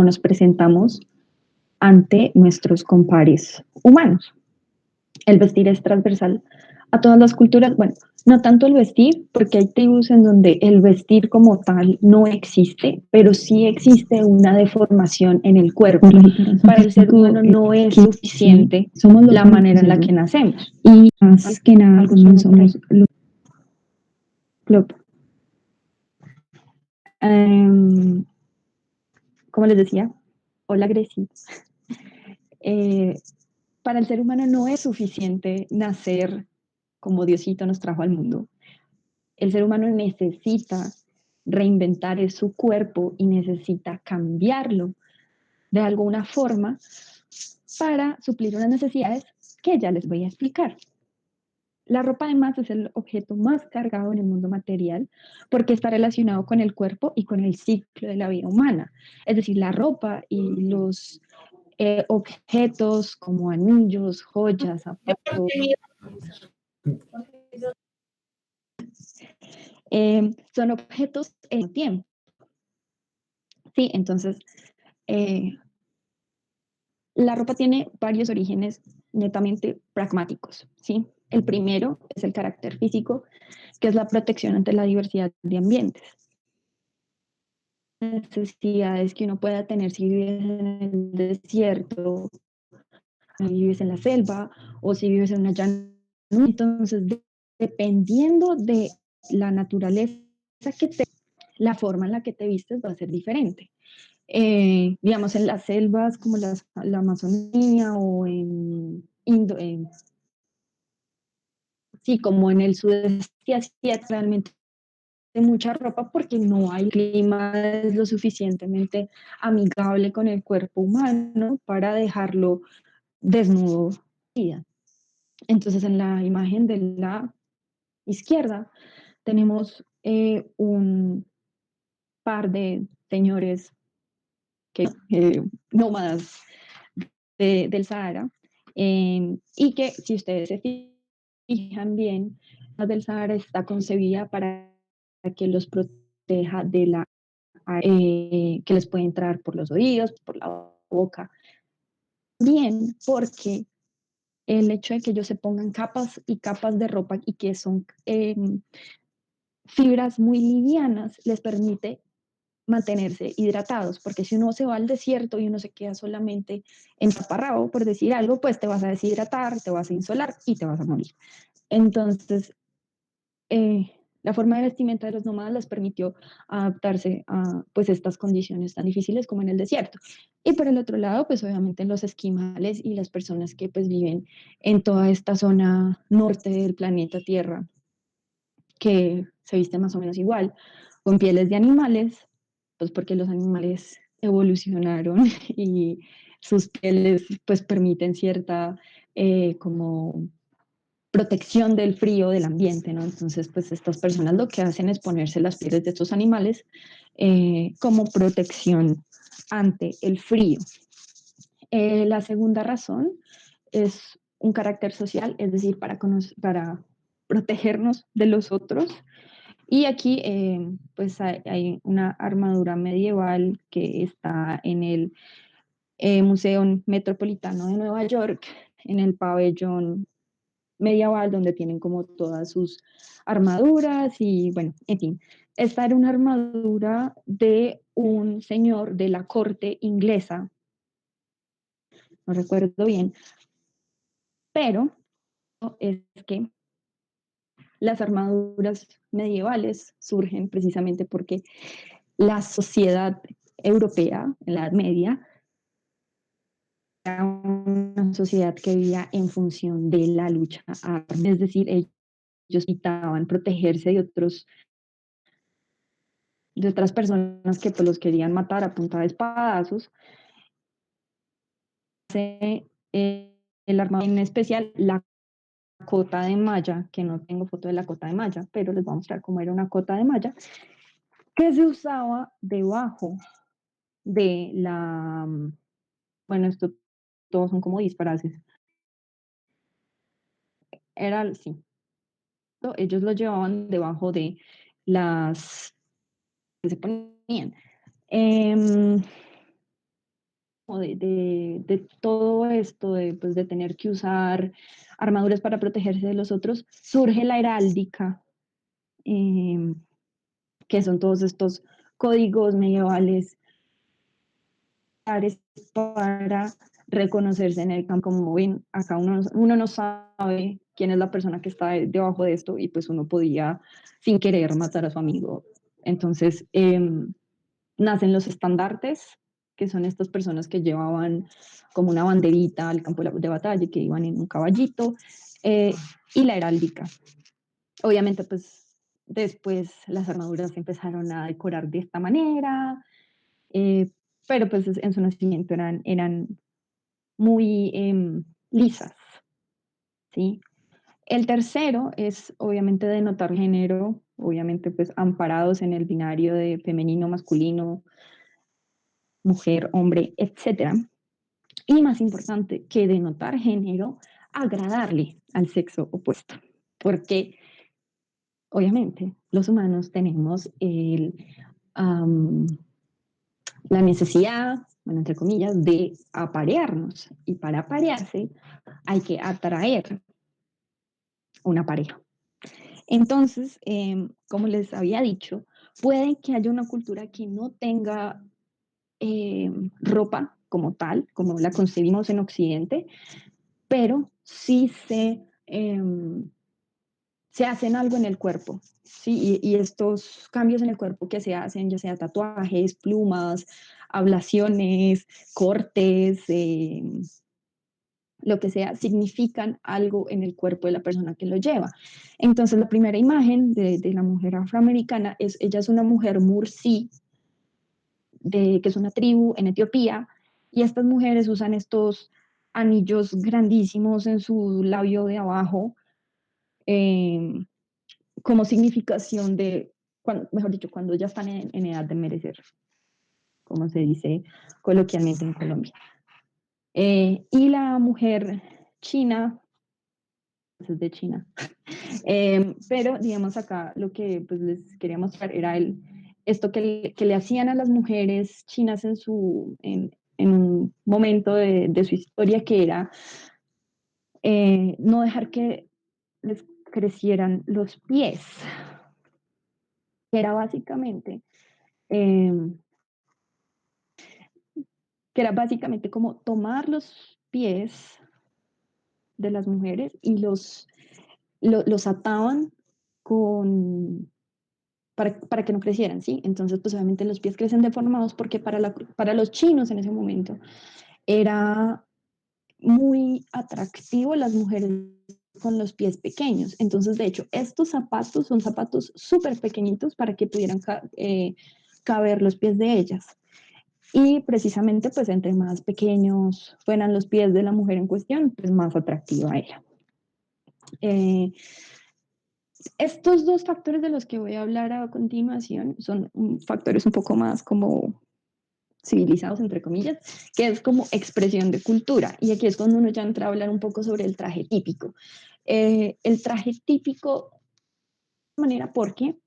nos presentamos ante nuestros compares humanos. El vestir es transversal a todas las culturas. Bueno, no tanto el vestir, porque hay tribus en donde el vestir como tal no existe, pero sí existe una deformación en el cuerpo. Para el ser humano no es suficiente la manera en la que nacemos. Y más que nada Algo también sonó por ahí. somos Em, como les decía, hola Grecia. Eh, para el ser humano no es suficiente nacer como Diosito nos trajo al mundo. El ser humano necesita reinventar su cuerpo y necesita cambiarlo de alguna forma para suplir unas necesidades que ya les voy a explicar. La ropa además es el objeto más cargado en el mundo material porque está relacionado con el cuerpo y con el ciclo de la vida humana. Es decir, la ropa y los objetos como anillos, joyas, zapatos, son objetos en tiempo. Sí, entonces eh, la ropa tiene varios orígenes netamente pragmáticos, ¿sí? El primero es el carácter físico, que es la protección ante la diversidad de ambientes. Necesidades que uno pueda tener si vives en el desierto, si vives en la selva o si vives en una llanura. Entonces, dependiendo de la naturaleza la forma en la que te vistes va a ser diferente. Digamos, en las selvas como la Amazonía o sí, como en el sudeste asiático, realmente hay mucha ropa porque no hay clima lo suficientemente amigable con el cuerpo humano para dejarlo desnudo. Entonces, en la imagen de la izquierda tenemos un par de señores nómadas del Sahara, y que si ustedes se fijan bien, la del Sahara está concebida para que los proteja de la que les puede entrar por los oídos, por la boca. Bien, porque el hecho de que ellos se pongan capas y capas de ropa y que son fibras muy livianas les permite mantenerse hidratados, porque si uno se va al desierto y uno se queda solamente empaparrado, por decir algo, pues te vas a deshidratar, te vas a insolar y te vas a morir. Entonces, la forma de vestimenta de los nómadas les permitió adaptarse a pues estas condiciones tan difíciles como en el desierto. Y por el otro lado, pues obviamente los esquimales y las personas que pues viven en toda esta zona norte del planeta Tierra, que se visten más o menos igual, con pieles de animales, pues porque los animales evolucionaron y sus pieles pues permiten cierta como protección del frío del ambiente, ¿no? Entonces pues estas personas lo que hacen es ponerse las pieles de estos animales como protección ante el frío. La segunda razón es un carácter social, es decir, para protegernos de los otros. Y aquí pues hay una armadura medieval que está en el Museo Metropolitano de Nueva York, en el pabellón medieval, donde tienen como todas sus armaduras y bueno, en fin. Esta era una armadura de un señor de la corte inglesa, no recuerdo bien, pero es que las armaduras medievales surgen precisamente porque la sociedad europea en la Edad Media era una sociedad que vivía en función de la lucha armada, es decir, ellos necesitaban protegerse de otras personas que pues, los querían matar a punta de espadazos. El armado en especial, la cota de malla, que no tengo foto de la cota de malla, pero les voy a mostrar cómo era una cota de malla, que se usaba debajo de la, bueno, esto todos son como disparates. Era, sí, ellos lo llevaban debajo de las que se ponían. de todo esto, pues, de tener que usar armaduras para protegerse de los otros, surge la heráldica, eh, que son todos estos códigos medievales para reconocerse en el campo. Como ven, acá uno no sabe quién es la persona que está debajo de esto y pues uno podía sin querer matar a su amigo. Entonces, nacen los estandartes, que son estas personas que llevaban como una banderita al campo de batalla, que iban en un caballito, eh, y la heráldica. Obviamente, pues después las armaduras se empezaron a decorar de esta manera, eh, pero pues en su nacimiento eran muy lisas, ¿sí? El tercero es obviamente denotar género, obviamente pues amparados en el binario de femenino, masculino, mujer, hombre, etcétera. Y más importante que denotar género, agradarle al sexo opuesto. Porque obviamente los humanos tenemos um, la necesidad, bueno, entre comillas, de aparearnos. Y para aparearse hay que atraer una pareja. Entonces, como les había dicho, puede que haya una cultura que no tenga ropa como tal, como la concebimos en Occidente, pero sí se hacen algo en el cuerpo, ¿sí? Y estos cambios en el cuerpo que se hacen, ya sea tatuajes, plumas, ablaciones, cortes, lo que sea, significan algo en el cuerpo de la persona que lo lleva. Entonces, la primera imagen de la mujer afroamericana es, ella es una mujer mursi, que es una tribu en Etiopía, y estas mujeres usan estos anillos grandísimos en su labio de abajo, eh, como significación de, mejor dicho, cuando ya están en edad de merecer, como se dice coloquialmente en Colombia. Y la mujer china, pues es de China, pero digamos acá lo que pues, les quería mostrar era esto que le hacían a las mujeres chinas en un momento de su historia, que era no dejar que les crecieran los pies, que era básicamente, eh, como tomar los pies de las mujeres y los ataban con, para que no crecieran, ¿sí? Entonces, pues obviamente los pies crecen deformados porque para los chinos en ese momento era muy atractivo las mujeres con los pies pequeños. Entonces, de hecho, estos zapatos son zapatos súper pequeñitos para que pudieran caber los pies de ellas. Y precisamente, pues entre más pequeños fueran los pies de la mujer en cuestión, pues más atractiva era. Eh, Estos dos factores de los que voy a hablar a continuación son factores un poco más como civilizados, entre comillas, que es como expresión de cultura. Y aquí es cuando uno ya entra a hablar un poco sobre el traje típico. El traje típico, de manera porque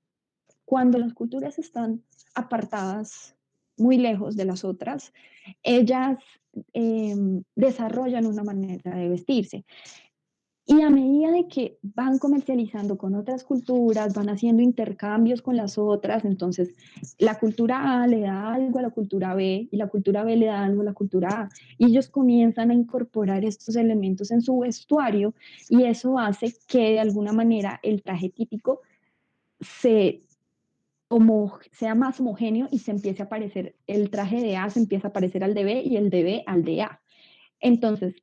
cuando las culturas están apartadas muy lejos de las otras, ellas eh, desarrollan una manera de vestirse. Y a medida de que van comercializando con otras culturas, van haciendo intercambios con las otras, entonces la cultura A le da algo a la cultura B y la cultura B le da algo a la cultura A. Y ellos comienzan a incorporar estos elementos en su vestuario y eso hace que de alguna manera el traje típico se sea más homogéneo y se empiece a parecer, el traje de A se empieza a parecer al de B y el de B al de A. Entonces,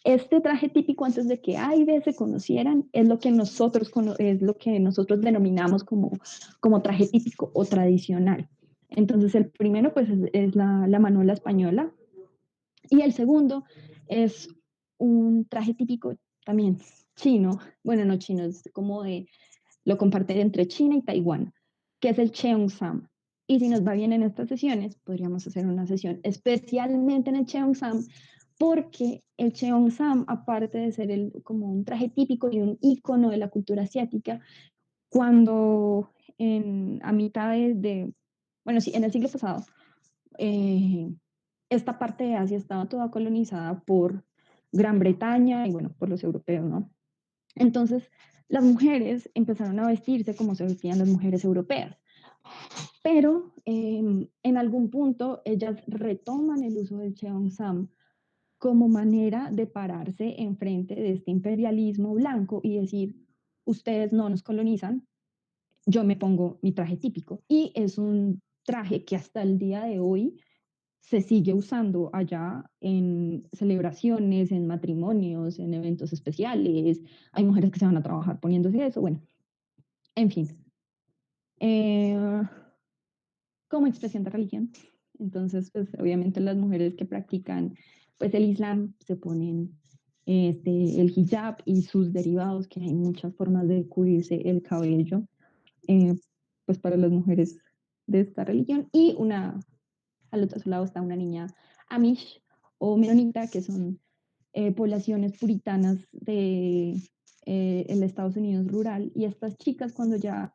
este traje típico, antes de que A y B se conocieran, es lo que nosotros denominamos como traje típico o tradicional. Entonces, el primero pues es la manola española y el segundo es un traje típico también chino, bueno, no chino, es como lo comparten entre China y Taiwán, que es el Cheongsam. Y si nos va bien en estas sesiones, podríamos hacer una sesión especialmente en el Cheongsam, porque el Cheongsam, aparte de ser como un traje típico y un icono de la cultura asiática, cuando a mitad bueno, sí, en el siglo pasado, eh, esta parte de Asia estaba toda colonizada por Gran Bretaña y bueno, por los europeos, ¿no? Entonces, las mujeres empezaron a vestirse como se vestían las mujeres europeas, pero en algún punto ellas retoman el uso del cheongsam como manera de pararse enfrente de este imperialismo blanco y decir, ustedes no nos colonizan, yo me pongo mi traje típico. Y es un traje que hasta el día de hoy se sigue usando allá en celebraciones, en matrimonios, en eventos especiales. Hay mujeres que se van a trabajar poniéndose eso, bueno, en fin. Eh, como expresión de religión. Entonces, pues obviamente las mujeres que practican pues el Islam se ponen el hijab y sus derivados, que hay muchas formas de cubrirse el cabello, eh, pues para las mujeres de esta religión. Y al otro lado está una niña Amish o Menonita, que son poblaciones puritanas de el Estados Unidos rural. Y estas chicas cuando ya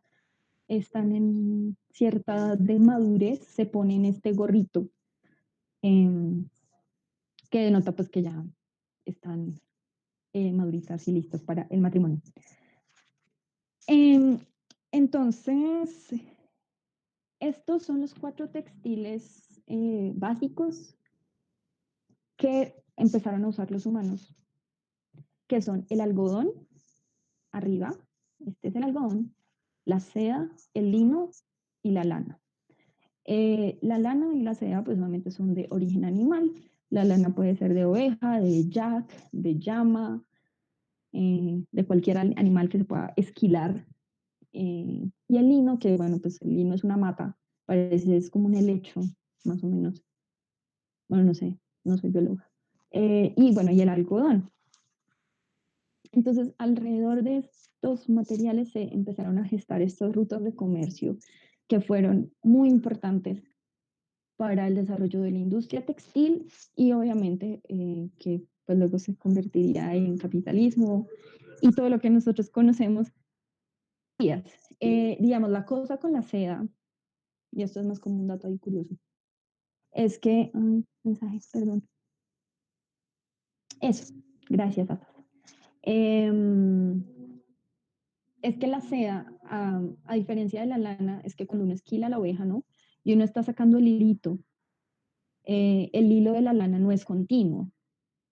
están en cierta edad de madurez, se ponen este gorrito eh, que denota pues que ya están maduritas y listas para el matrimonio. Eh, entonces, estos son los 4 textiles básicos que empezaron a usar los humanos, que son el algodón, arriba, este es el algodón, la seda, el lino y la lana. La lana y la seda pues obviamente son de origen animal. La lana puede ser de oveja, de yak, de llama, de cualquier animal que se pueda esquilar. Y el lino, que bueno, pues el lino es una mata, parece es como un helecho, más o menos. Bueno, no sé, no soy bióloga. Y bueno, y el algodón. Entonces, alrededor de estos materiales se empezaron a gestar estos rutas de comercio que fueron muy importantes para el desarrollo de la industria textil y obviamente que pues luego se convertiría en capitalismo y todo lo que nosotros conocemos. Digamos, la cosa con la seda, y esto es más como un dato ahí curioso, es que, ay, mensajes, perdón, eso, gracias, Atas. Em, es que la seda, a diferencia de la lana, es que cuando uno esquila la oveja, ¿no? Y uno está sacando el hilo de la lana no es continuo,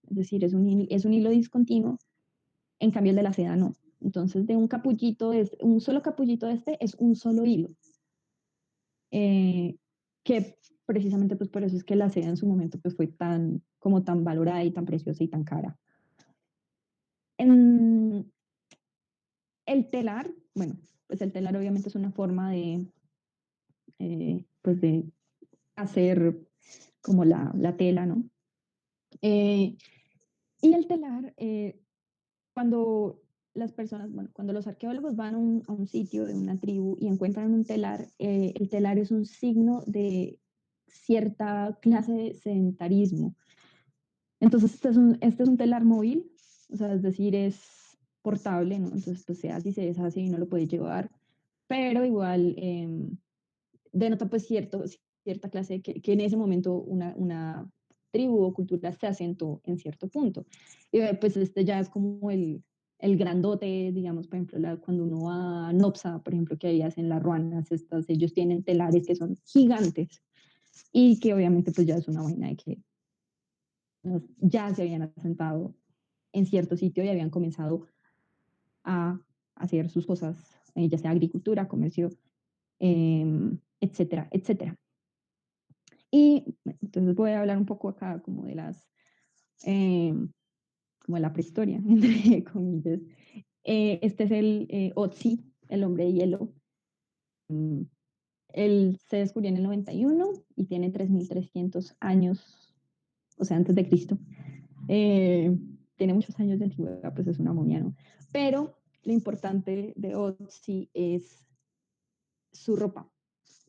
es decir, es un hilo discontinuo, en cambio el de la seda no. Entonces, de un capullito, un solo capullito de este es un solo hilo, eh, que precisamente pues por eso es que la seda en su momento pues fue como tan valorada y tan preciosa y tan cara. En el telar, bueno, pues el telar obviamente es una forma pues de hacer como la tela, ¿no? Eh, y el telar, cuando las personas, bueno, cuando los arqueólogos van a un sitio de una tribu y encuentran un telar, el telar es un signo de cierta clase de sedentarismo. Entonces, este es un telar móvil, o sea, es decir, es portable, ¿no? Entonces, pues se hace y se deshace y no lo puede llevar, pero igual denota pues cierta clase que en ese momento una tribu o cultura se asentó en cierto punto. Y pues este ya es como el grandote, digamos, por ejemplo, cuando uno va a Nopsa, por ejemplo, que ahí hacen las ruanas, ellos tienen telares que son gigantes y que obviamente pues ya es una vaina de que ya se habían asentado en cierto sitio y habían comenzado a hacer sus cosas, ya sea agricultura, comercio, etcétera, etcétera. Y bueno, entonces voy a hablar un poco acá como de eh, como de la prehistoria, entre comillas. Este es el Otzi, el hombre de hielo. Mm, Él se descubrió en el 91 y tiene 3.300 años, o sea, antes de Cristo. Tiene muchos años de antigüedad, pues es una momia, ¿no? Pero lo importante de Otzi es su ropa,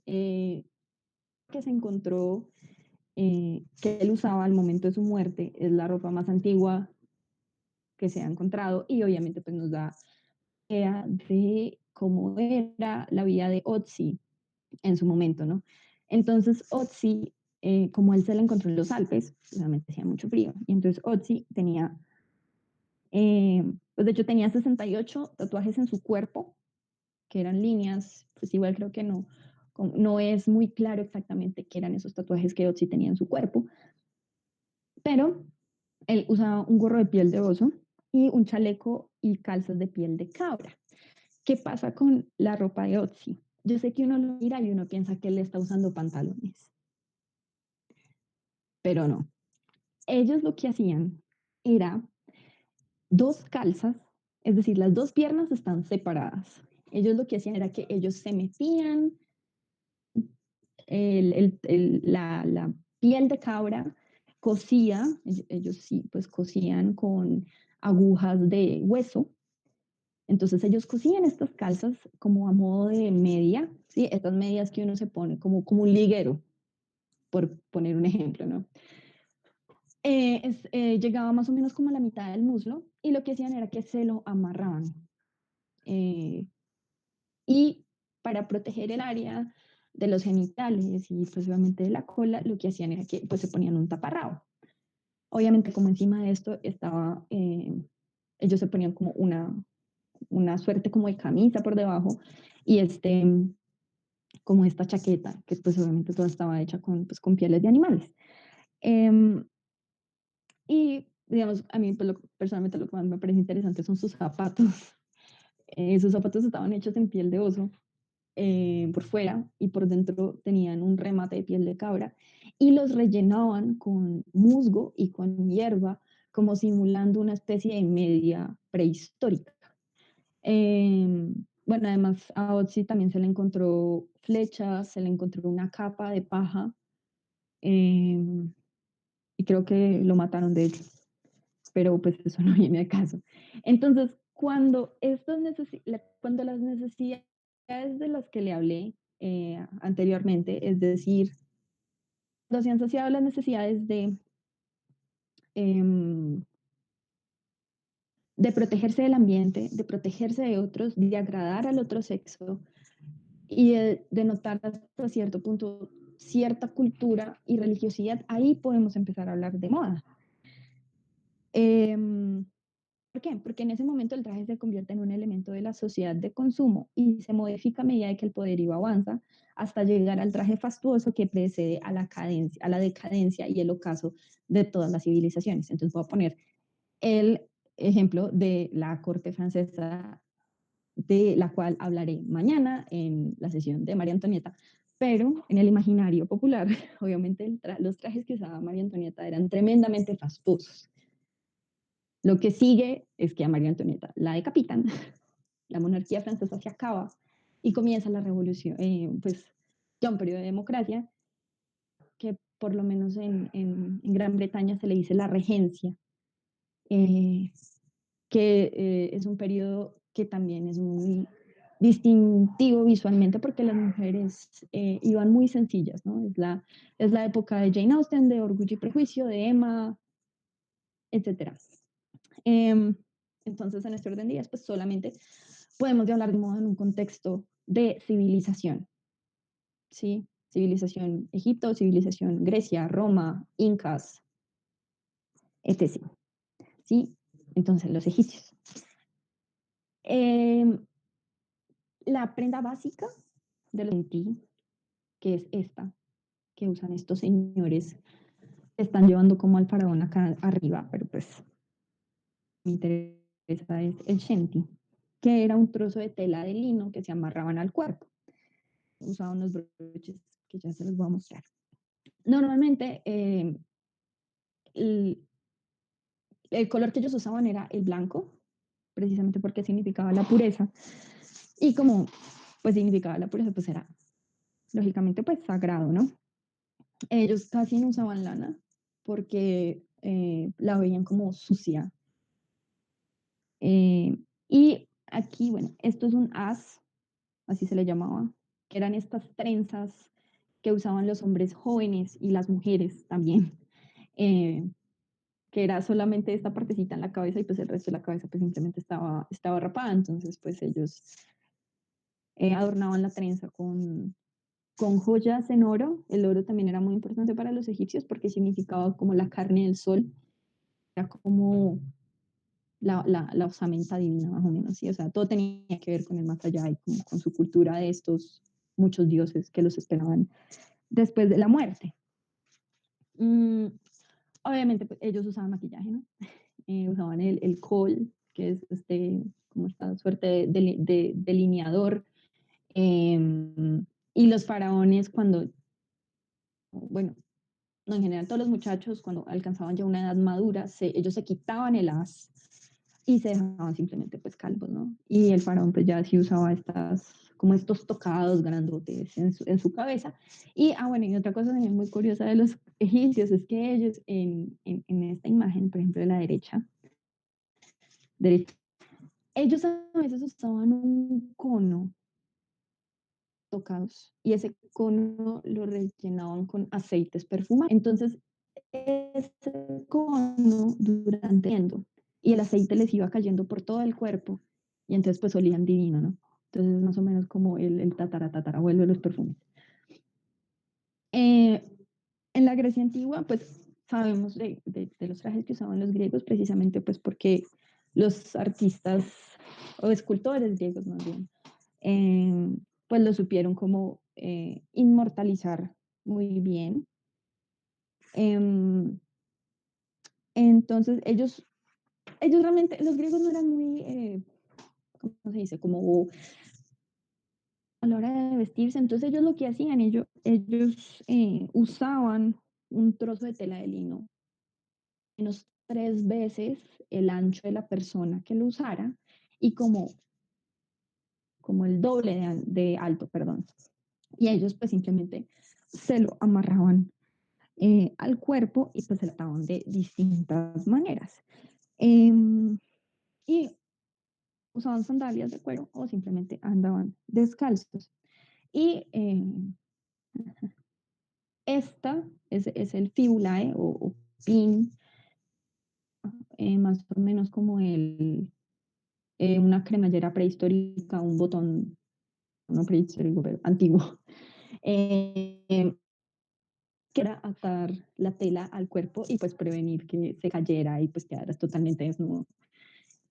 que se encontró, que él usaba al momento de su muerte, es la ropa más antigua que se ha encontrado y obviamente pues nos da idea de cómo era la vida de Otzi en su momento, ¿no? Entonces Otzi como él se la encontró en los Alpes, obviamente hacía mucho frío, y entonces Otzi tenía, pues de hecho tenía 68 tatuajes en su cuerpo, que eran líneas, pues igual creo que no, no es muy claro exactamente qué eran esos tatuajes que Otzi tenía en su cuerpo, pero él usaba un gorro de piel de oso y un chaleco y calzas de piel de cabra. ¿Qué pasa con la ropa de Otzi? Yo sé que uno lo mira y uno piensa que él está usando pantalones, pero no. Ellos lo que hacían era dos calzas, es decir, las dos piernas están separadas. Ellos lo que hacían era que ellos se metían la piel de cabra, cosía, ellos sí, pues cosían con agujas de hueso. Entonces ellos cosían estas calzas como a modo de media, ¿sí? Estas medias que uno se pone como un liguero, por poner un ejemplo, ¿no? Llegaba más o menos como a la mitad del muslo y lo que hacían era que se lo amarraban. Eh, y para proteger el área de los genitales y pues obviamente de la cola, lo que hacían era que pues se ponían un taparrabo. Obviamente como encima de esto estaba, ellos se ponían como una suerte como de camisa por debajo y como esta chaqueta, que pues obviamente toda estaba hecha con pieles de animales. Eh, y digamos, a mí pues, personalmente lo que más me parece interesante son sus zapatos. Sus zapatos estaban hechos en piel de oso por fuera y por dentro tenían un remate de piel de cabra y los rellenaban con musgo y con hierba como simulando una especie de media prehistórica. Eh, bueno, además a Otzi también se le encontró flechas, se le encontró una capa de paja eh, y creo que lo mataron de hecho, pero pues eso no viene a caso. Entonces, cuando las necesidades de las que le hablé anteriormente, es decir, cuando se han saciado las necesidades em, de protegerse del ambiente, de protegerse de otros, de agradar al otro sexo y de notar hasta cierto punto cierta cultura y religiosidad, ahí podemos empezar a hablar de moda. Em, ¿Por qué? Porque en ese momento el traje se convierte en un elemento de la sociedad de consumo y se modifica a medida de que el poderío avanza hasta llegar al traje fastuoso que precede a la decadencia y el ocaso de todas las civilizaciones. Entonces voy a poner el ejemplo de la corte francesa, de la cual hablaré mañana en la sesión de María Antonieta, pero en el imaginario popular, obviamente los trajes que usaba María Antonieta eran tremendamente fastuosos. Lo que sigue es que a María Antonieta la decapitan, la monarquía francesa se acaba y comienza la revolución, pues ya un periodo de democracia, que por lo menos en Gran Bretaña se le dice la regencia, eh, que es un periodo que también es muy distintivo visualmente porque las mujeres iban muy sencillas, ¿no? Es la época de Jane Austen, de Orgullo y Prejuicio, de Emma, etcétera. Entonces, en este orden de días, pues solamente podemos de hablar de moda en un contexto de civilización, ¿sí? Civilización Egipto, civilización Grecia, Roma, Incas, etc. ¿Sí? Entonces, los egipcios. Eh, la prenda básica de los que es esta, que usan estos señores, están llevando como al faraón acá arriba, pero pues me interesa es el shanty, que era un trozo de tela de lino que se amarraban al cuerpo. Usaba unos broches que ya se los voy a mostrar. Normalmente el, el color que ellos usaban era el blanco, precisamente porque significaba la pureza. Y como pues significaba la pureza, pues era lógicamente pues sagrado, ¿no? Ellos casi no usaban lana porque la veían como sucia. Y aquí, bueno, esto es un as, así se le llamaba, que eran estas trenzas que usaban los hombres jóvenes y las mujeres también, eh, que era solamente esta partecita en la cabeza y pues el resto de la cabeza pues simplemente estaba rapada, entonces pues ellos adornaban la trenza con joyas en oro. El oro también era muy importante para los egipcios porque significaba como la carne del sol, era como la osamenta divina, más o menos, ¿sí? O sea, todo tenía que ver con el más allá y con su cultura de estos muchos dioses que los esperaban después de la muerte. Mm, obviamente, pues, ellos usaban maquillaje, ¿no? Usaban el kohl, que es como esta suerte de delineador. Y los faraones, cuando, bueno, no, en general todos los muchachos, cuando alcanzaban ya una edad madura, ellos se quitaban el haz y se dejaban simplemente pues calvos, ¿no? Y el faraón pues ya sí usaba como estos tocados grandotes en su cabeza. Y, bueno, y otra cosa también muy curiosa de los egipcios es que ellos en esta imagen, por ejemplo, de la derecha, ellos a veces usaban un cono tocados y ese cono lo rellenaban con aceites perfumados. Entonces, ese cono durante y el aceite les iba cayendo por todo el cuerpo y entonces pues olían divino, ¿no? Entonces, más o menos como el tatarabuelo de los perfumes. Eh, en la Grecia antigua, pues sabemos de los trajes que usaban los griegos precisamente pues porque los artistas o escultores griegos más bien, pues lo supieron como inmortalizar muy bien. Em, entonces ellos realmente, los griegos no eran muy, ¿cómo se dice? Como a la hora de vestirse, entonces ellos lo que hacían, ellos usaban un trozo de tela de lino menos 3 veces el ancho de la persona que lo usara y como el doble de alto, perdón. Y ellos pues simplemente se lo amarraban al cuerpo y pues se ataban de distintas maneras. Em, y usaban sandalias de cuero o simplemente andaban descalzos. Y esta es el fibulae o pin, más o menos como una cremallera prehistórica, un botón, no prehistórico, pero antiguo, eh, que era atar la tela al cuerpo y pues prevenir que se cayera y pues quedaras totalmente desnudo.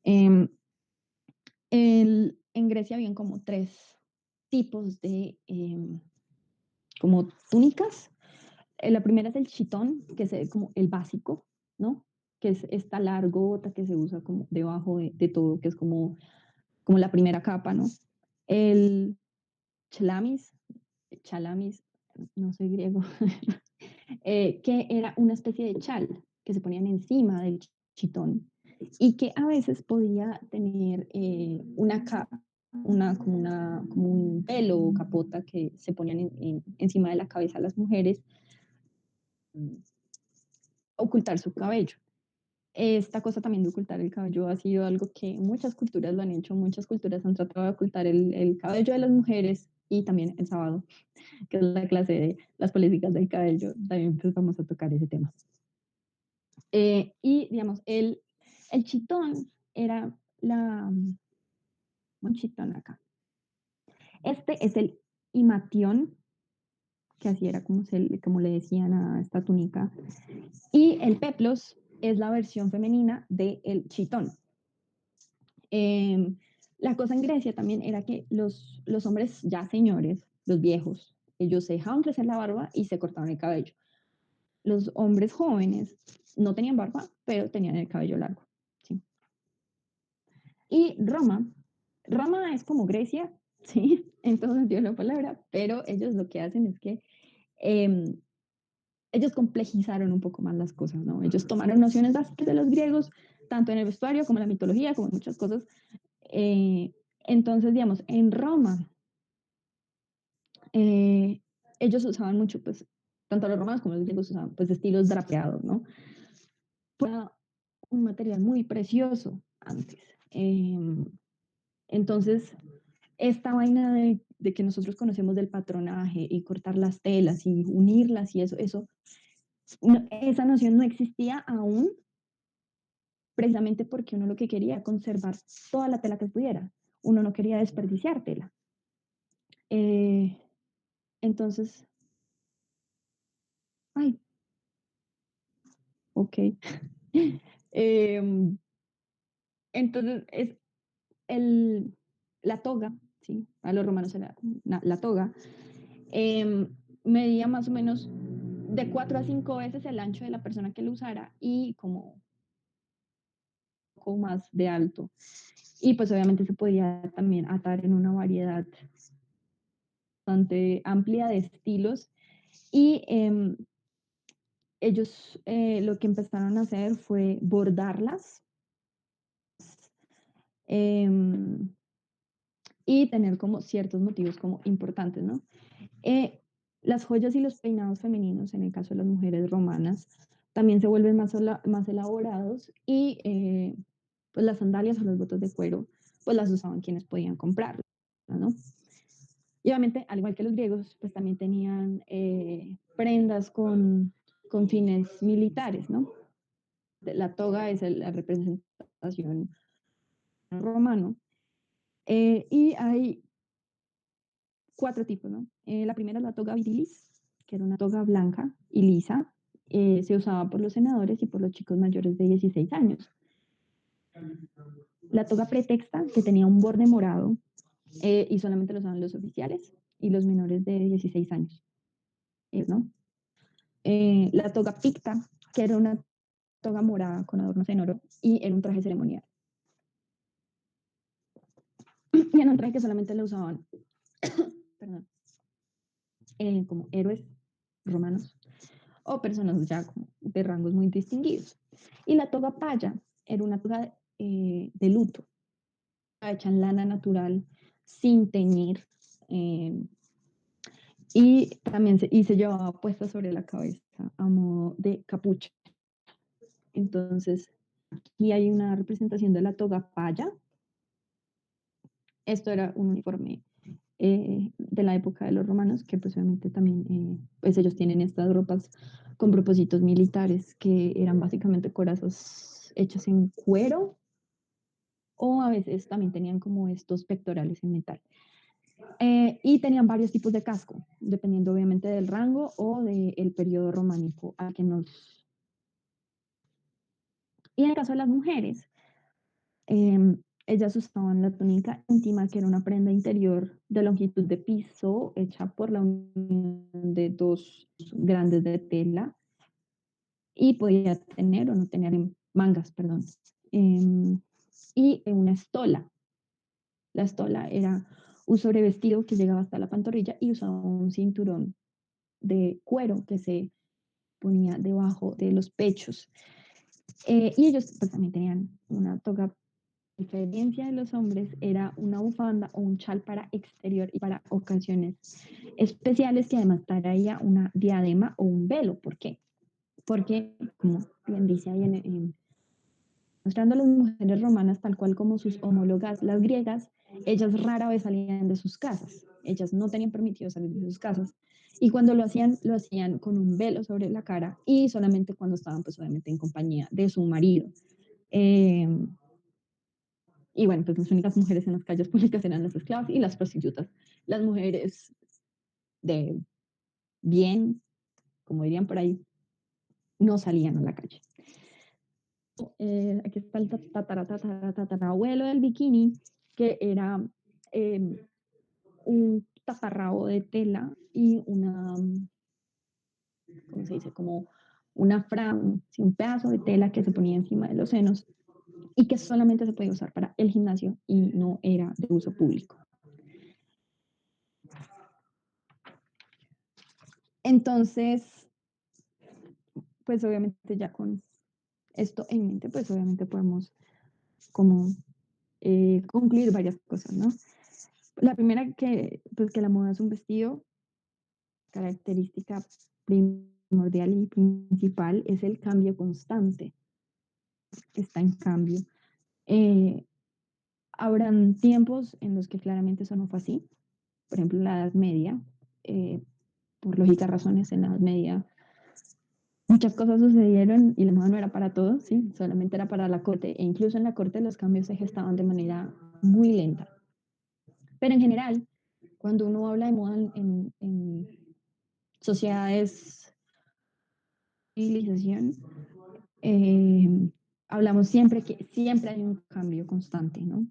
Eh, en Grecia habían como 3 tipos de como túnicas. La primera es el chitón, que es como el básico, ¿no? Que es esta largota que se usa como debajo de todo, que es como la primera capa, ¿no? El chalamis, chalamis, no soy griego, que era una especie de chal que se ponían encima del chitón y que a veces podía tener una capa, como un pelo o capota que se ponían encima de la cabeza a las mujeres, mm, ocultar su cabello. Esta cosa también de ocultar el cabello ha sido algo que muchas culturas lo han hecho, muchas culturas han tratado de ocultar el cabello de las mujeres y también el sábado, que es la clase de las políticas del cabello, también pues vamos a tocar ese tema. Y digamos, el chitón era un chitón acá. Este es el imatión, que así era como le decían a esta túnica, y el peplos es la versión femenina del chitón. Eh, la cosa en Grecia también era que los hombres ya señores, los viejos, ellos se dejaban crecer la barba y se cortaban el cabello. Los hombres jóvenes no tenían barba, pero tenían el cabello largo. ¿Sí? Y Roma es como Grecia, ¿sí? En todo sentido de la palabra, pero ellos lo que hacen es que eh, ellos complejizaron un poco más las cosas, ¿no? Ellos tomaron nociones básicas de los griegos, tanto en el vestuario como en la mitología, como en muchas cosas. Eh, entonces, digamos, en Roma, eh, ellos usaban mucho, pues, tanto los romanos como los griegos usaban, pues, estilos drapeados, ¿no? Era un material muy precioso antes. Entonces, esta vaina de que nosotros conocemos del patronaje y cortar las telas y unirlas y eso esa noción no existía aún, precisamente porque uno lo que quería conservar toda la tela que pudiera. Uno no quería desperdiciar tela. Eh, Entonces, ay, okey. Em, entonces, es el la toga, ¿sí? A los romanos era la toga, medía más o menos de 4 a 5 veces el ancho de la persona que lo usara y como un poco más de alto. Y pues obviamente se podía también atar en una variedad bastante amplia de estilos y ellos lo que empezaron a hacer fue bordarlas em, y tener como ciertos motivos como importantes, ¿no? Eh, las joyas y los peinados femeninos, en el caso de las mujeres romanas, también se vuelven más elaborados y pues las sandalias o las botas de cuero, pues las usaban quienes podían comprarlas, ¿no? Y obviamente, al igual que los griegos, pues también tenían prendas con fines militares, ¿no? La toga es la representación romano. Y hay cuatro tipos, ¿no? La primera es la toga virilis, que era una toga blanca y lisa. Se usaba por los senadores y por los chicos mayores de 16 años. La toga pretexta, que tenía un borde morado y solamente lo usaban los oficiales y los menores de 16 años, ¿no? La toga picta, que era una toga morada con adornos en oro y era un traje ceremonial. Y era un traje que solamente lo usaban, perdón, como héroes romanos o personas ya como de rangos muy distinguidos. Y la toga paya era una toga de luto, hecha en lana natural, sin teñir, eh, y también se llevaba puesta sobre la cabeza a modo de capucha. Entonces, aquí hay una representación de la toga paya. Esto era un uniforme de la época de los romanos, que pues obviamente también, pues ellos tienen estas ropas con propósitos militares, que eran básicamente corazas hechos en cuero, o a veces también tenían como estos pectorales en metal. Y tenían varios tipos de casco, dependiendo obviamente del rango o del periodo románico al que nos... Y en el caso de las mujeres, ellas usaban la túnica íntima, que era una prenda interior de longitud de piso hecha por la unión de dos grandes de tela y podía tener o no tener mangas, perdón. Em, y una estola. La estola era un sobrevestido que llegaba hasta la pantorrilla y usaba un cinturón de cuero que se ponía debajo de los pechos. Y ellos pues, también tenían una toga. La diferencia de los hombres era una bufanda o un chal para exterior y para ocasiones especiales, que además traía una diadema o un velo. ¿Por qué? Porque, como bien dice ahí mostrando a las mujeres romanas tal cual como sus homólogas, las griegas, ellas rara vez salían de sus casas. Ellas no tenían permitido salir de sus casas. Y cuando lo hacían con un velo sobre la cara y solamente cuando estaban, pues obviamente, en compañía de su marido. Eh, y bueno, pues las únicas mujeres en las calles públicas eran las esclavas y las prostitutas. Las mujeres de bien, como dirían por ahí, no salían a la calle. Aquí está el tatarabuelo del bikini, que era eh, un taparrabo de tela y una, ¿cómo se dice? Como una fran, sí, un pedazo de tela que se ponía encima de los senos y que solamente se podía usar para el gimnasio y no era de uso público. Entonces, pues obviamente ya con esto en mente, pues obviamente podemos como concluir varias cosas, ¿no? La primera que, pues que la moda es un vestido, característica primordial y principal es el cambio constante, está en cambio. Eh, Habrán tiempos en los que claramente eso no fue así, por ejemplo, en la Edad Media, eh, por lógicas razones, en la Edad Media muchas cosas sucedieron y la moda no era para todos, ¿sí? Solamente era para la corte, e incluso en la corte los cambios se gestaban de manera muy lenta. Pero en general, Cuando uno habla de moda en sociedades, civilización, eh, hablamos siempre que siempre hay un cambio constante, ¿no?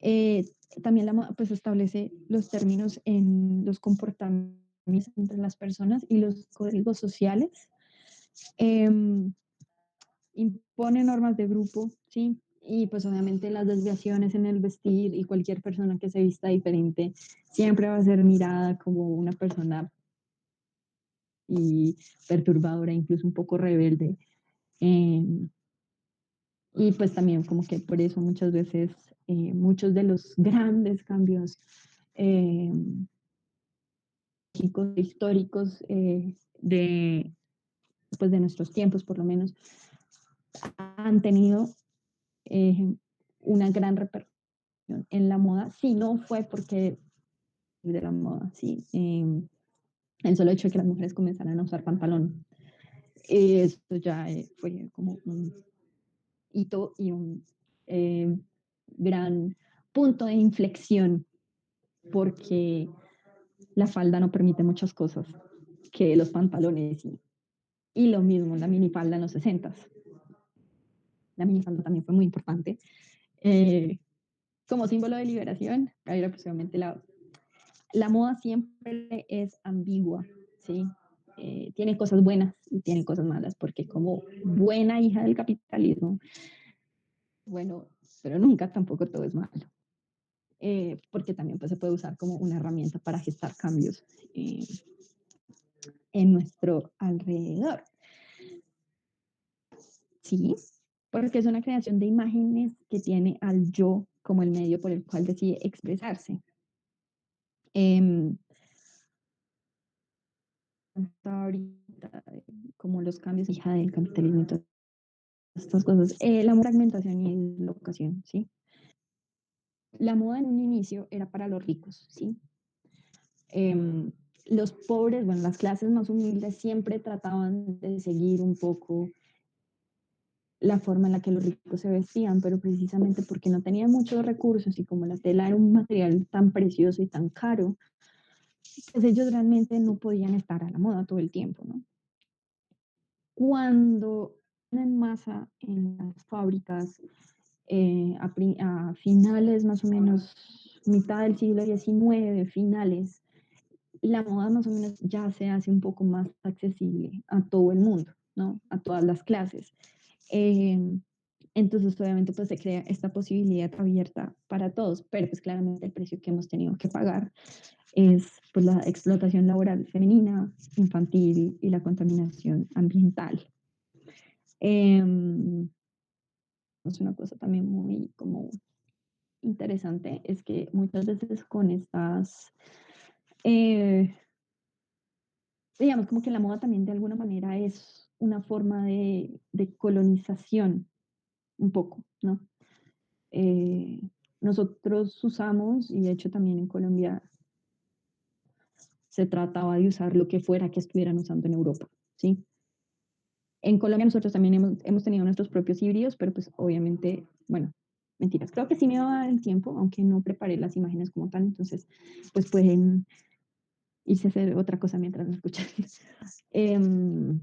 Eh, También la moda pues establece los términos en los comportamientos entre las personas y los códigos sociales, eh, impone normas de grupo, ¿sí? Y pues obviamente las desviaciones en el vestir y cualquier persona que se vista diferente siempre va a ser mirada como una persona y perturbadora, incluso un poco rebelde. Eh, y pues también como que por eso muchas veces muchos de los grandes cambios eh, históricos pues de nuestros tiempos por lo menos han tenido eh, una gran repercusión en la moda, si no fue porque de la moda, sí. El solo hecho de que las mujeres comenzaran a usar pantalón, esto ya fue como un hito y un eh, gran punto de inflexión, porque la falda no permite muchas cosas que los pantalones y lo mismo la minifalda en los 60. La minifalda también fue muy importante eh, como símbolo de liberación, pero pues obviamente la moda siempre es ambigua, ¿sí? Tiene cosas buenas y tiene cosas malas, porque como buena hija del capitalismo, bueno, pero nunca tampoco todo es malo, porque también pues, se puede usar como una herramienta para gestar cambios eh, en nuestro alrededor, ¿sí? Porque es una creación de imágenes que tiene al yo como el medio por el cual decide expresarse. Eh, Ahorita, como los cambios hija del capitalismo y todas estas cosas. La fragmentación y la ocasión, ¿sí? La moda en un inicio era para los ricos, ¿sí? Los pobres, bueno, las clases más humildes siempre trataban de seguir un poco la forma en la que los ricos se vestían, pero precisamente porque no tenían muchos recursos y como la tela era un material tan precioso y tan caro, pues ellos realmente no podían estar a la moda todo el tiempo, ¿no? Cuando en masa en las fábricas a finales más o menos, mitad del siglo XIX, finales, la moda más o menos ya se hace un poco más accesible a todo el mundo, ¿no? A todas las clases. Eh, entonces, obviamente, pues se crea esta posibilidad abierta para todos, pero pues claramente el precio que hemos tenido que pagar es pues la explotación laboral femenina, infantil y la contaminación ambiental. Eh, es una cosa también muy como interesante es que muchas veces con estas, eh, digamos, como que la moda también de alguna manera es una forma de colonización, un poco, ¿no? Eh, Nosotros usamos, y de hecho también en Colombia se trataba de usar lo que fuera que estuvieran usando en Europa, ¿sí? En Colombia nosotros también hemos tenido nuestros propios híbridos, pero pues obviamente, bueno, mentiras, creo que sí me va a dar el tiempo, aunque no preparé las imágenes como tal, entonces pues pueden irse a hacer otra cosa mientras me escuchan. Em,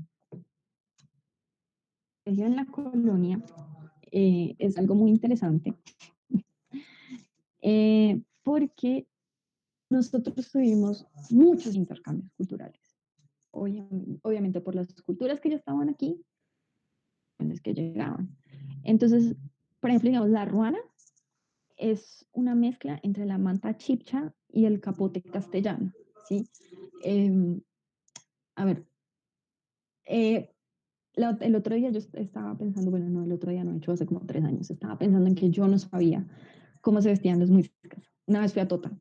en la colonia es algo muy interesante porque nosotros tuvimos muchos intercambios culturales, obviamente por las culturas que ya estaban aquí, en las que llegaban. Entonces, por ejemplo, digamos, la ruana es una mezcla entre la manta chipcha y el capote castellano, ¿sí? Eh, a ver, eh, el otro día yo estaba pensando, bueno, no, el otro día no, de hecho hace como 3 años, estaba pensando en que yo no sabía cómo se vestían los muiscas. Una vez fui a Tota,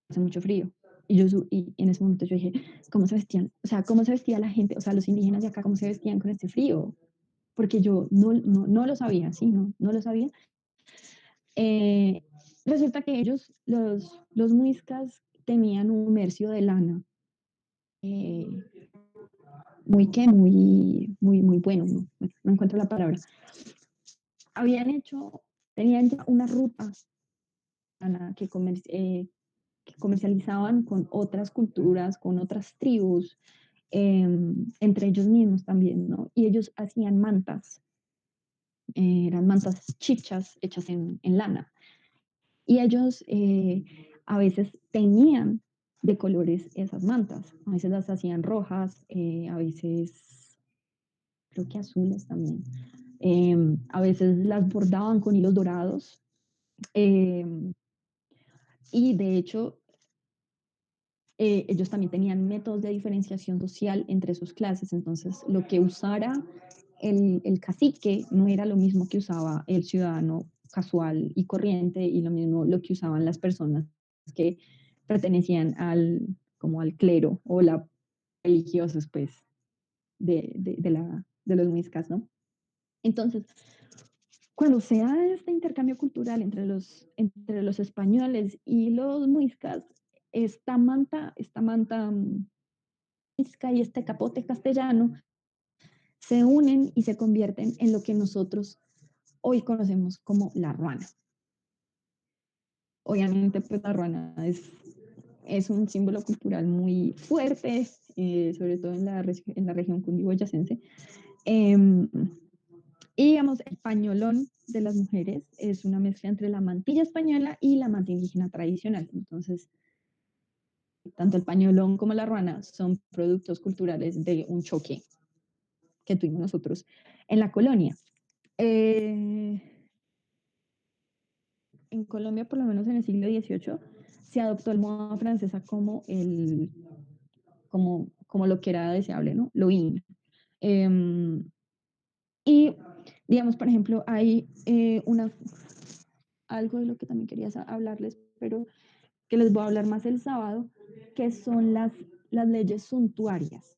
hace mucho frío, y en ese momento yo dije, ¿cómo se vestían? O sea, ¿cómo se vestía la gente? O sea, los indígenas de acá, ¿cómo se vestían con este frío? Porque yo no lo sabía, ¿sí? No lo sabía. Eh, Resulta que ellos, los muiscas, tenían un comercio de lana eh, muy bueno, no encuentro la palabra. Habían hecho, tenían ya una ruta que comercializaban con otras culturas, con otras tribus, entre ellos mismos también, ¿no? Y ellos hacían mantas, eran mantas chichas hechas en lana. Y ellos a veces tenían de colores esas mantas, a veces las hacían rojas, a veces creo que azules también, a veces las bordaban con hilos dorados. eh, y de hecho ellos también tenían métodos de diferenciación social entre sus clases, entonces lo que usara el cacique no era lo mismo que usaba el ciudadano casual y corriente y lo mismo lo que usaban las personas que pertenecían como al clero o la religiosos pues de los muiscas, ¿no? Entonces, cuando se da este intercambio cultural entre los españoles y los muiscas, esta manta muisca y este capote castellano se unen y se convierten en lo que nosotros hoy conocemos como la ruana. Obviamente, pues la ruana es un símbolo cultural muy fuerte, sobre todo en la región cundiboyacense. Eh, y digamos, el pañolón de las mujeres es una mezcla entre la mantilla española y la manta indígena tradicional. Entonces, tanto el pañolón como la ruana son productos culturales de un choque que tuvimos nosotros en la colonia. Eh, en Colombia, por lo menos en el siglo XVIII, se adoptó el moda francesa como lo que era deseable, ¿no? Lo in. Eh, y, digamos, por ejemplo, hay algo de lo que también quería hablarles, pero que les voy a hablar más el sábado, que son las leyes suntuarias.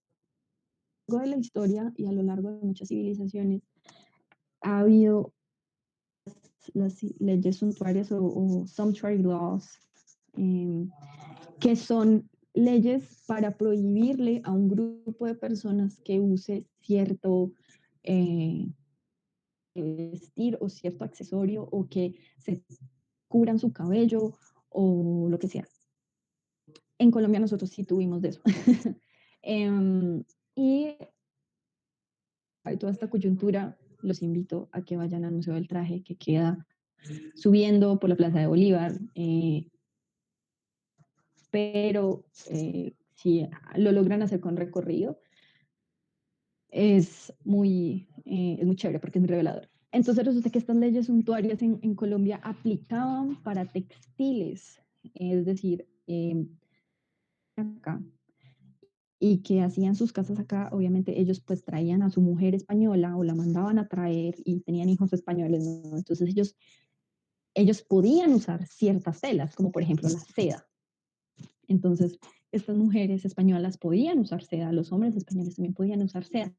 A lo largo de la historia y a lo largo de muchas civilizaciones ha habido las leyes suntuarias o sumptuary laws, eh, que son leyes para prohibirle a un grupo de personas que use cierto vestir o cierto accesorio o que se cubran su cabello o lo que sea. En Colombia nosotros sí tuvimos de eso. Y hay toda esta coyuntura, los invito a que vayan al Museo del Traje que queda subiendo por la Plaza de Bolívar, pero si lo logran hacer con recorrido, es muy chévere porque es muy revelador. Entonces resulta que estas leyes suntuarias en Colombia aplicaban para textiles, es decir, acá, y que hacían sus casas acá, obviamente ellos pues traían a su mujer española o la mandaban a traer y tenían hijos españoles, ¿no? Entonces ellos podían usar ciertas telas, como por ejemplo la seda. Entonces, estas mujeres españolas podían usar seda, los hombres españoles también podían usar seda,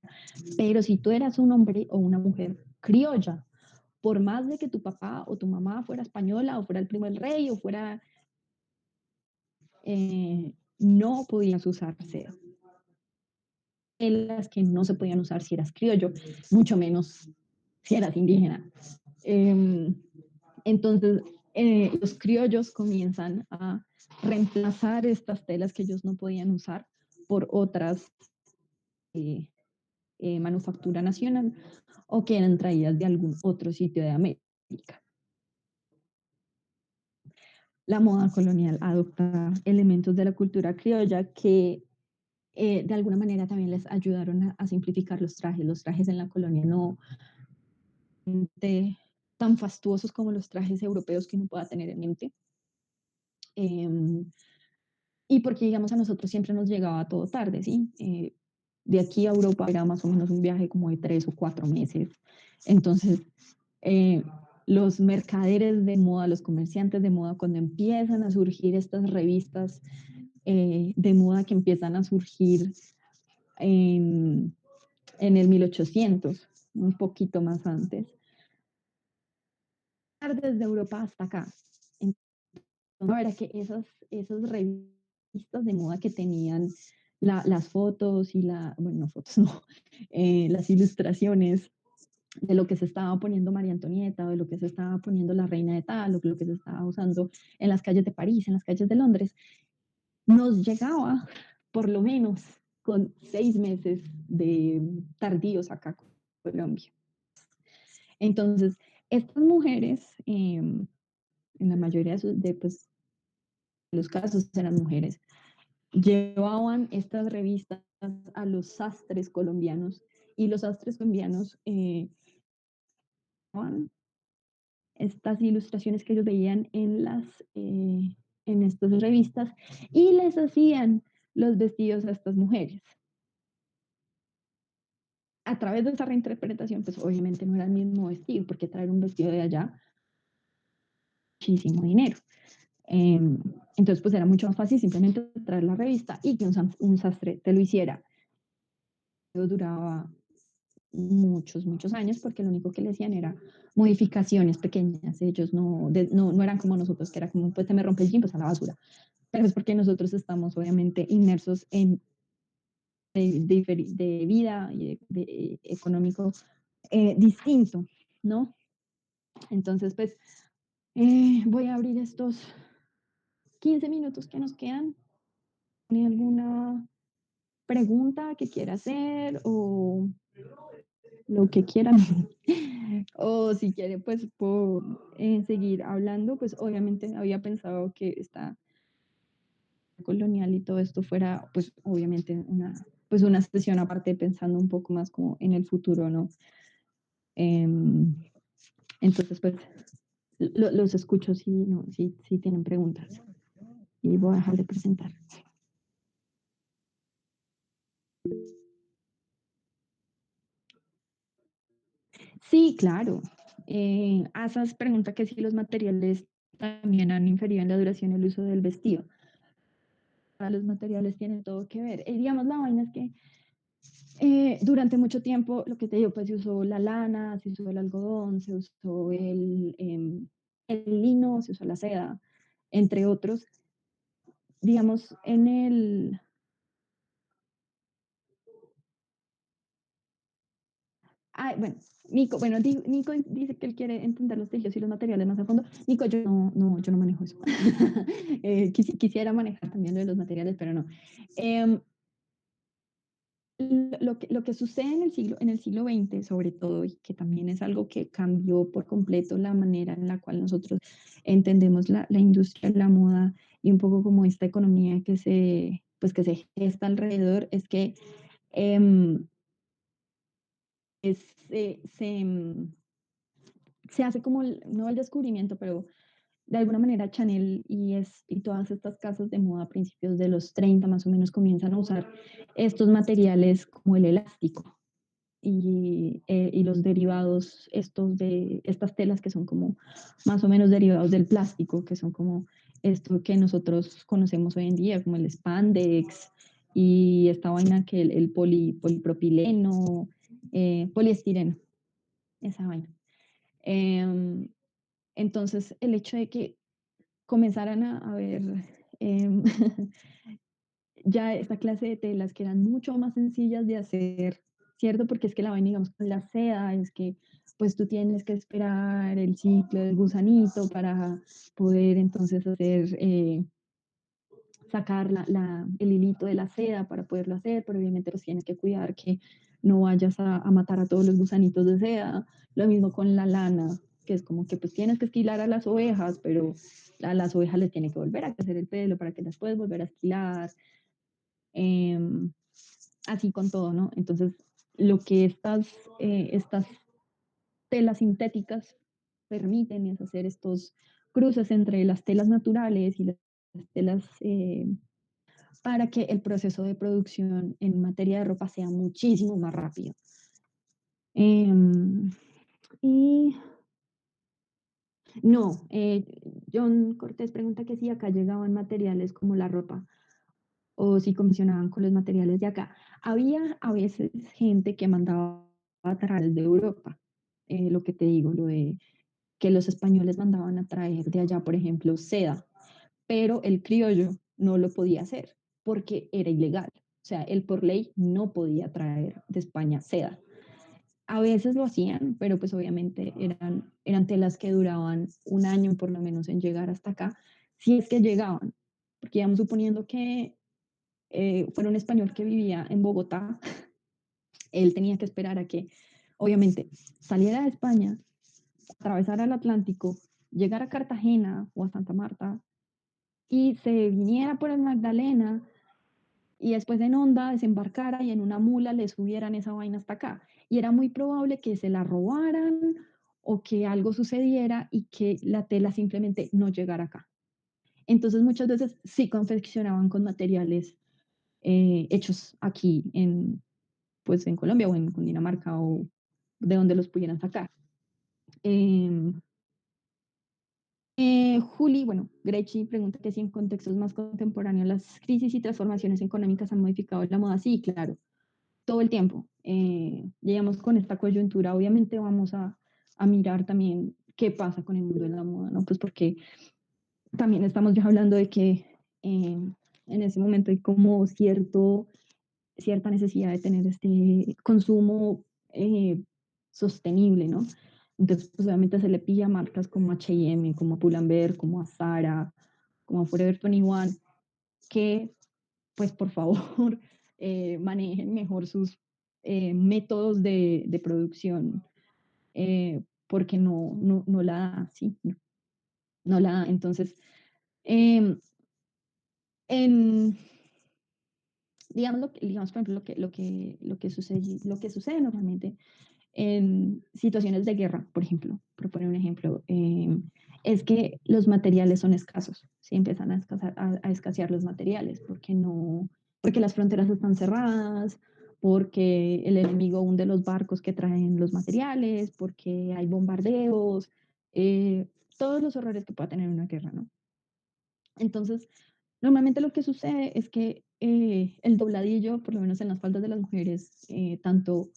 pero si tú eras un hombre o una mujer criolla, por más de que tu papá o tu mamá fuera española o fuera el primo del rey o fuera, no podías usar seda. Las que no se podían usar si eras criollo, mucho menos si eras indígena. Eh, entonces, los criollos comienzan a reemplazar estas telas que ellos no podían usar por otras eh, manufactura nacional o que eran traídas de algún otro sitio de América. La moda colonial adopta elementos de la cultura criolla que de alguna manera también les ayudaron a simplificar los trajes. Los trajes en la colonia no tan fastuosos como los trajes europeos que uno pueda tener en mente. Eh, y porque, digamos, a nosotros siempre nos llegaba todo tarde, ¿sí? De aquí a Europa era más o menos un viaje como de 3 o 4 meses. Entonces, eh, los mercaderes de moda, los comerciantes de moda, cuando empiezan a surgir estas revistas de moda que empiezan a surgir en, en el 1800, un poquito más antes, desde Europa hasta acá. Entonces, era que esas revistas de moda que tenían las fotos y bueno, no fotos, no, las ilustraciones de lo que se estaba poniendo María Antonieta, o de lo que se estaba poniendo la reina de tal, o lo que se estaba usando en las calles de París, en las calles de Londres, nos llegaba por lo menos con 6 meses de tardíos acá a Colombia. Entonces, estas mujeres, en la mayoría pues, de los casos eran mujeres, llevaban estas revistas a los sastres colombianos y los sastres colombianos estas ilustraciones que ellos veían en estas revistas y les hacían los vestidos a estas mujeres. A través de esa reinterpretación, pues obviamente no era el mismo vestido, porque traer un vestido de allá, muchísimo dinero. Eh, entonces, pues era mucho más fácil simplemente traer la revista y que un sastre te lo hiciera. Duraba muchos años porque lo único que le hacían era modificaciones pequeñas. Ellos no eran como nosotros, que era como, pues se me rompe el jean, pues a la basura. Pero es porque nosotros estamos obviamente inmersos en de vida y de económico distinto, ¿no? Entonces, pues voy a abrir estos 15 minutos que nos quedan. ¿Tiene alguna pregunta que quiera hacer o lo que quieran? O si quiere, pues puedo seguir hablando. Pues obviamente había pensado que esta colonial y todo esto fuera, pues obviamente pues una sesión aparte, pensando un poco más como en el futuro, ¿no? Em, entonces, pues los escucho si, no, si tienen preguntas y voy a dejar de presentar. Sí, claro. Asas pregunta que si los materiales también han inferido en la duración el uso del vestido. Los materiales tienen todo que ver. Digamos, la vaina es que durante mucho tiempo, lo que te digo, pues se usó la lana, se usó el algodón, se usó el lino, se usó la seda, entre otros. Digamos, bueno, Nico, bueno, Nico dice que él quiere entender los tejidos y los materiales más a fondo. Nico, yo no manejo eso. Quisiera manejar también lo de los materiales, pero no. Em, lo que sucede en el siglo XX, sobre todo, y que también es algo que cambió por completo la manera en la cual nosotros entendemos la industria de la moda y un poco como esta economía pues que se gesta alrededor, es que em, es- se, se, em, se hace como, no el descubrimiento, pero de alguna manera Chanel y todas estas casas de moda a principios de los 30 más o menos comienzan a usar estos materiales como el elástico y los derivados estos de estas telas que son como más o menos derivados del plástico, que son como esto que nosotros conocemos hoy en día, como el spandex y esta vaina que el polipropileno, poliestireno, esa vaina. Em, entonces, el hecho de que comenzaran a ver em, ya esta clase de telas que eran mucho más sencillas de hacer, ¿cierto? Porque es que la vaina, digamos, con la seda es que pues tú tienes que esperar el ciclo del gusanito para poder entonces sacar el hilito de la seda para poderlo hacer, pero obviamente pues tienes que cuidar que no vayas a matar a todos los gusanitos de seda. Lo mismo con la lana, que es como que pues tienes que esquilar a las ovejas, pero a las ovejas les tiene que volver a crecer el pelo para que las puedas volver a esquilar. Em, Así con todo, ¿no? Entonces, lo que estas telas sintéticas permiten es hacer estos cruces entre las telas naturales y las telas para que el proceso de producción en materia de ropa sea muchísimo más rápido. Em, y no, John Cortés pregunta que si acá llegaban materiales como la ropa o si comisionaban con los materiales de acá. Había a veces gente que mandaba a traer de Europa, lo que te digo, lo de que los españoles mandaban a traer de allá, por ejemplo, seda, pero el criollo no lo podía hacer porque era ilegal. O sea, él por ley no podía traer de España seda. A veces lo hacían, pero pues obviamente eran telas que duraban un año por lo menos en llegar hasta acá, si es que llegaban, porque digamos, suponiendo que fuera un español que vivía en Bogotá, él tenía que esperar a que, obviamente, saliera de España, atravesara el Atlántico, llegara a Cartagena o a Santa Marta y se viniera por el Magdalena y después en onda desembarcara y en una mula le subieran esa vaina hasta acá. Y era muy probable que se la robaran o que algo sucediera y que la tela simplemente no llegara acá. Entonces muchas veces sí confeccionaban con materiales hechos aquí en, pues, en Colombia o en Cundinamarca o de donde los pudieran sacar. Eh, Juli, bueno, Grechi pregunta que si en contextos más contemporáneos las crisis y transformaciones económicas han modificado la moda. Sí, claro, todo el tiempo. Digamos, con esta coyuntura, obviamente vamos a mirar también qué pasa con el mundo de la moda, ¿no? Pues porque también estamos ya hablando de que en ese momento hay como cierta necesidad de tener este consumo sostenible, ¿no? Entonces, pues obviamente se le pilla a marcas como H&M, como Pull&Bear, como a Zara, como a Forever 21, que pues por favor manejen mejor sus métodos de producción, porque no la da, sí, no la da. Entonces, eh, en, digamos, digamos, por ejemplo, lo que sucede normalmente en situaciones de guerra, por ejemplo, por poner un ejemplo, es que los materiales son escasos, ¿sí? Empiezan a escasear los materiales porque no, porque las fronteras están cerradas, porque el enemigo hunde los barcos que traen los materiales, porque hay bombardeos, eh, todos los horrores que pueda tener una guerra, ¿no? Entonces, normalmente lo que sucede es que el dobladillo, por lo menos en las faldas de las mujeres, tanto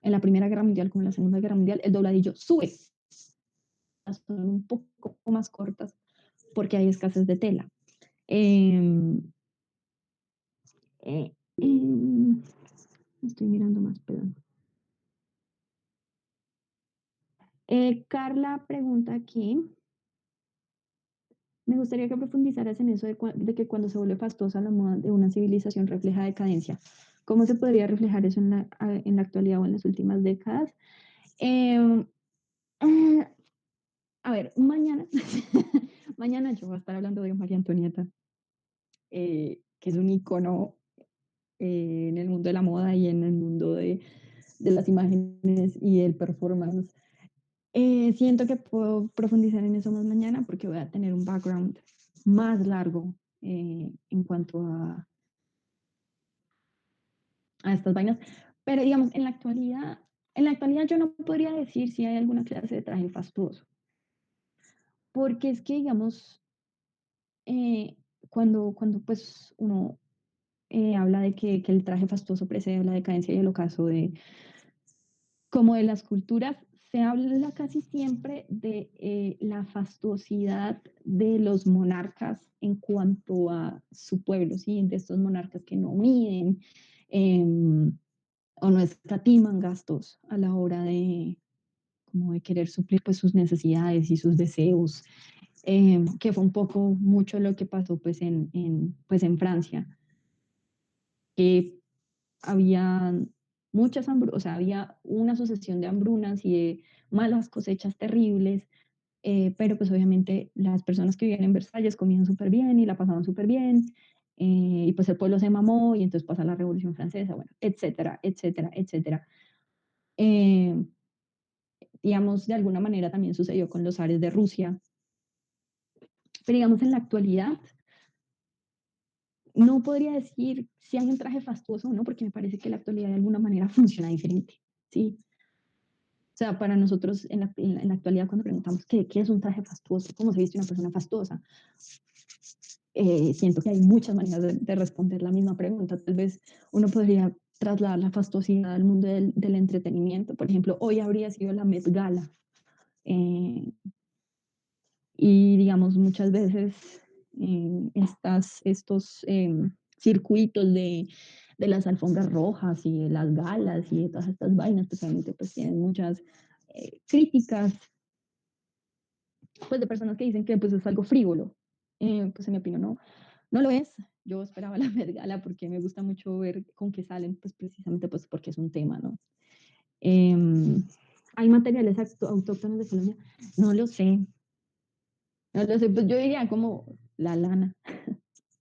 en la Primera Guerra Mundial como en la Segunda Guerra Mundial, el dobladillo sube, son un poco más cortas porque hay escasez de tela. Eh, eh, eh, Estoy mirando más, perdón. Carla pregunta aquí, me gustaría que profundizaras en eso de que cuando se vuelve fastosa la moda de una civilización refleja decadencia. ¿Cómo se podría reflejar eso en la actualidad o en las últimas décadas? Eh, eh, a ver, mañana, mañana yo voy a estar hablando de María Antonieta, que es un icono en el mundo de la moda y en el mundo de las imágenes y el performance. Siento que puedo profundizar en eso más mañana porque voy a tener un background más largo en cuanto a estas vainas. Pero digamos, en la actualidad yo no podría decir si hay alguna clase de traje fastuoso, porque es que, digamos, eh, cuando pues uno habla de que el traje fastuoso precede la decadencia y el ocaso de, como de las culturas, se habla casi siempre de la fastuosidad de los monarcas en cuanto a su pueblo, ¿sí? De estos monarcas que no miden eh, o no escatiman gastos a la hora de, como de querer suplir pues, sus necesidades y sus deseos, que fue un poco mucho lo que pasó pues, pues, en Francia, que había muchas hambrunas, o sea, había una sucesión de hambrunas y de malas cosechas terribles, pero pues obviamente las personas que vivían en Versalles comían súper bien y la pasaban súper bien, y pues el pueblo se mamó y entonces pasa la Revolución Francesa, bueno, etcétera, etcétera, etcétera. Eh, digamos, de alguna manera también sucedió con los zares de Rusia, pero digamos en la actualidad no podría decir si hay un traje fastuoso o no, porque me parece que la actualidad de alguna manera funciona diferente, ¿sí? O sea, para nosotros en la actualidad cuando preguntamos qué es un traje fastuoso, cómo se viste una persona fastuosa, siento que hay muchas maneras de responder la misma pregunta. Tal vez uno podría trasladar la fastuosidad al mundo del entretenimiento. Por ejemplo, hoy habría sido la Met Gala. eh, y digamos, muchas veces estos circuitos de las alfombras rojas y de las galas y de todas estas vainas, pues obviamente pues tienen muchas críticas pues de personas que dicen que pues es algo frívolo. Pues en mi opinión no lo es. Yo esperaba la Met Gala porque me gusta mucho ver con qué salen, pues precisamente pues porque es un tema, ¿no? Em, ¿Hay materiales autóctonos de Colombia? No lo sé, no lo sé, pues yo diría como la lana,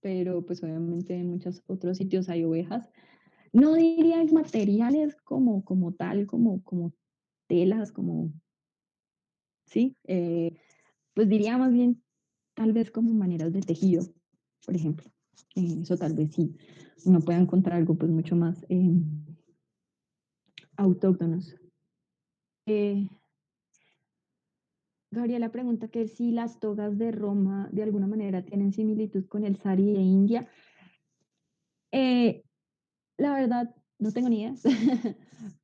pero pues obviamente en muchos otros sitios hay ovejas. No diría materiales como tal, como telas, como, sí, pues diría más bien tal vez como maneras de tejido, por ejemplo. Eso tal vez sí, uno pueda encontrar algo pues mucho más autóctonos. Eh, Gabriela pregunta que si las togas de Roma de alguna manera tienen similitud con el sari de India. Eh, la verdad, no tengo ni idea,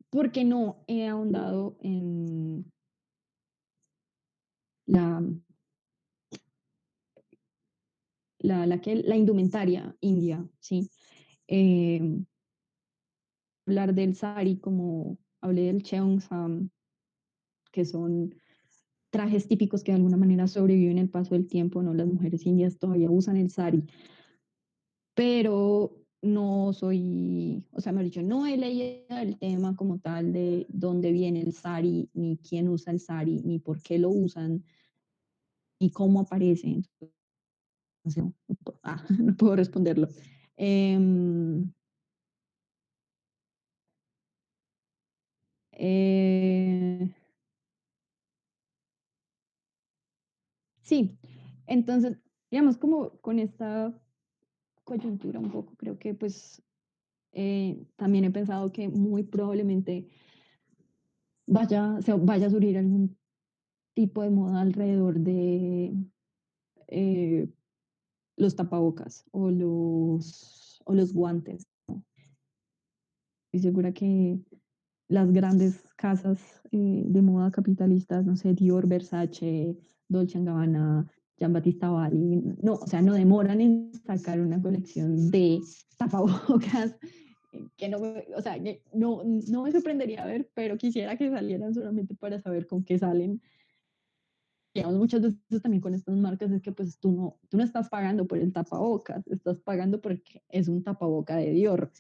porque no he ahondado en la, la indumentaria india, ¿sí? Eh, Hablar del sari como hablé del cheongsam, que son trajes típicos que de alguna manera sobreviven el paso del tiempo, ¿no? Las mujeres indias todavía usan el sari, pero no soy, o sea, me he dicho, no he leído el tema como tal de dónde viene el sari, ni quién usa el sari, ni por qué lo usan, ni cómo aparece. Entonces, no puedo responderlo. Em, eh, sí, entonces, digamos, como con esta coyuntura un poco, creo que pues también he pensado que muy probablemente vaya a surgir algún tipo de moda alrededor de eh, los tapabocas o los guantes. Estoy segura que las grandes casas de moda capitalistas, no sé, Dior, Versace, Dolce Gabbana, Giambattista Valli, no, o sea, no demoran en sacar una colección de tapabocas que no me, o sea, que no me sorprendería ver, pero quisiera que salieran solamente para saber con qué salen. Digamos, muchas veces también con estas marcas es que pues tú no estás pagando por el tapabocas, estás pagando porque es un tapaboca de Dior.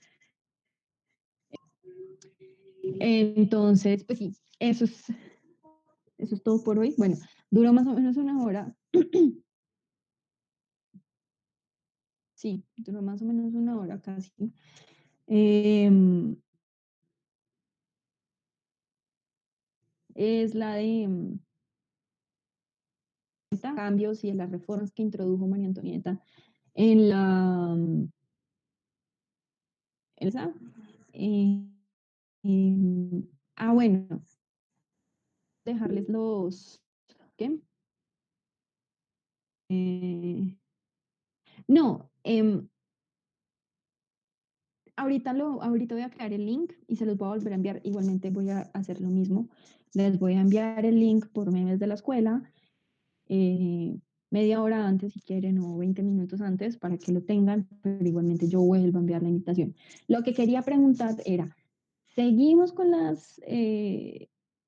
Entonces, pues sí, eso es todo por hoy. Bueno, duró más o menos una hora. Sí, duró más o menos una hora casi. Em, es la de cambios y de las reformas que introdujo María Antonieta en la esa. Eh, bueno, dejarles los, ¿qué? Eh, no, ahorita voy a crear el link y se los voy a volver a enviar. Igualmente voy a hacer lo mismo. Les voy a enviar el link por memes de la escuela, eh, media hora antes si quieren o 20 minutos antes para que lo tengan, pero igualmente yo vuelvo a enviar la invitación. Lo que quería preguntar era, ¿seguimos con las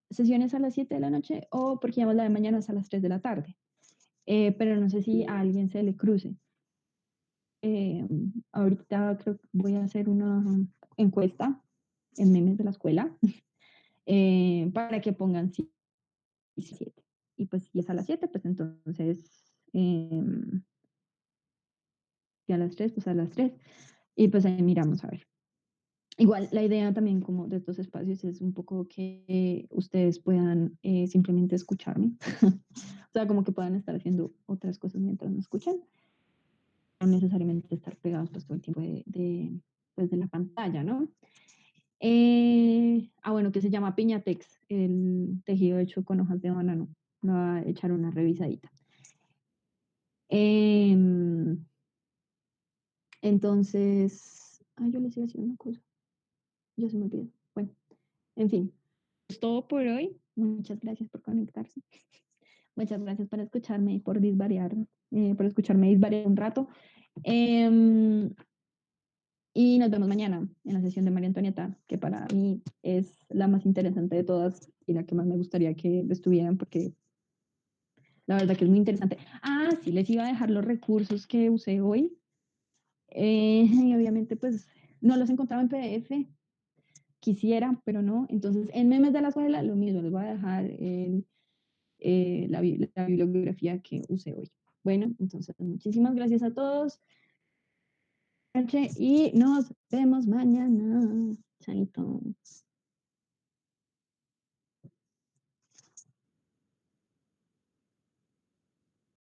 sesiones a las 7 de la noche o porque ya la de mañana es a las 3 de la tarde? Pero no sé si a alguien se le cruce. Eh, Ahorita creo que voy a hacer una encuesta en memes de la escuela para que pongan sí y 7. Y pues si es a las 7 pues entonces si a las 3 pues a las 3. Y pues ahí miramos a ver. Igual la idea también como de estos espacios es un poco que ustedes puedan simplemente escucharme. O sea, como que puedan estar haciendo otras cosas mientras me escuchan. No necesariamente estar pegados pues todo el tiempo pues, de la pantalla, ¿no? Bueno, que se llama Piñatex, el tejido hecho con hojas de banano. Me va a echar una revisadita. Em, entonces, yo les iba a decir una cosa, ya se me olvidó. Bueno, en fin, es todo por hoy. Muchas gracias por conectarse. Muchas gracias por escucharme y por disvariar, por escucharme disvariar un rato. Em, Y nos vemos mañana en la sesión de María Antonieta, que para mí es la más interesante de todas y la que más me gustaría que estuvieran, porque la verdad que es muy interesante. Ah, sí, les iba a dejar los recursos que usé hoy. Y obviamente, pues no los encontraba en PDF, quisiera, pero no. Entonces, en memes de la escuela, lo mismo, les voy a dejar la bibliografía que usé hoy. Bueno, entonces, muchísimas gracias a todos y nos vemos mañana. Chaito.